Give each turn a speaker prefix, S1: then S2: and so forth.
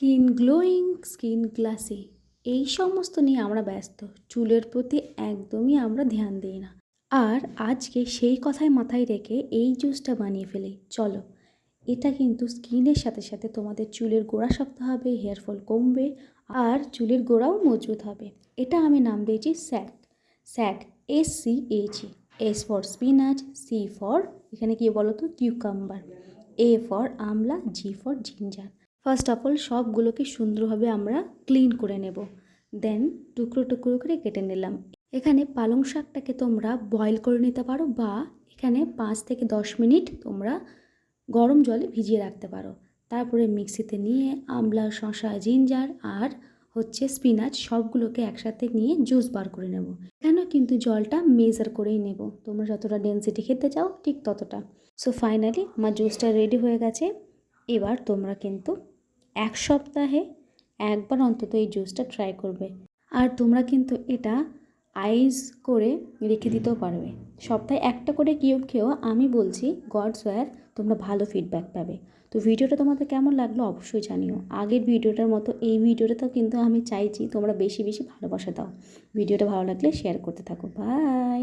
S1: Skin glowing, skin glassy এই সমস্ত নিয়ে আমরা ব্যস্ত। চুলের প্রতি একদমই আমরা ধ্যান দিই না। আর আজকে সেই কথাই মাথায় রেখে এই জুসটা বানিয়ে ফেলি। চলো, এটা কিন্তু স্কিনের সাথে সাথে তোমাদের চুলের গোড়া শক্ত হবে, হেয়ার ফল কমবে আর চুলের গোড়াও মজবুত হবে। এটা আমি নাম দিয়েছি স্যাক। স্যাক, SCAG। S for spinach, C for এখানে কি বলো তো cucumber, A for amla, G for ginger. First of all সবগুলোকে সুন্দরভাবে আমরা ক্লিন করে নেব। দেন টুকরো টুকরো করে কেটে নিলাম। এখানে পালং শাকটাকে তোমরা বয়েল করে নিতে পারো বা এখানে 5 থেকে 10 মিনিট তোমরা গরম জলে ভিজিয়ে রাখতে পারো। তারপরে মিক্সিতে নিয়ে আমলা, শসা, জিঞ্জার আর স্পিনাচ সবগুলোকে একসাথে নিয়ে জুস বার করে নেব। এখানেও কিন্তু জলটা মেজার করেই নেব, তোমরা যতটা ডেনসিটি খেতে চাও ঠিক ততটা। সো ফাইনালি আমার জুসটা রেডি হয়ে গেছে। এবার তোমরা কিন্তু 1 সপ্তাহে একবার অন্তত এই জুসটা ট্রাই করবে। আর তোমরা কিন্তু এটা আইস করে রেখে দিতেও পারবে। সপ্তাহে একটা করে কিউব খেয়েও আমি বলছি গডস ওয়্যার তোমরা ভালো ফিডব্যাক পাবে। তো ভিডিওটা তোমাদের কেমন লাগলো অবশ্যই জানিও। আগের ভিডিওটার মতো এই ভিডিওটাতেও কিন্তু আমি চাইছি তোমরা বেশি বেশি ভালোবাসা দাও। ভিডিওটা ভালো লাগলে শেয়ার করতে থাকো। বাই।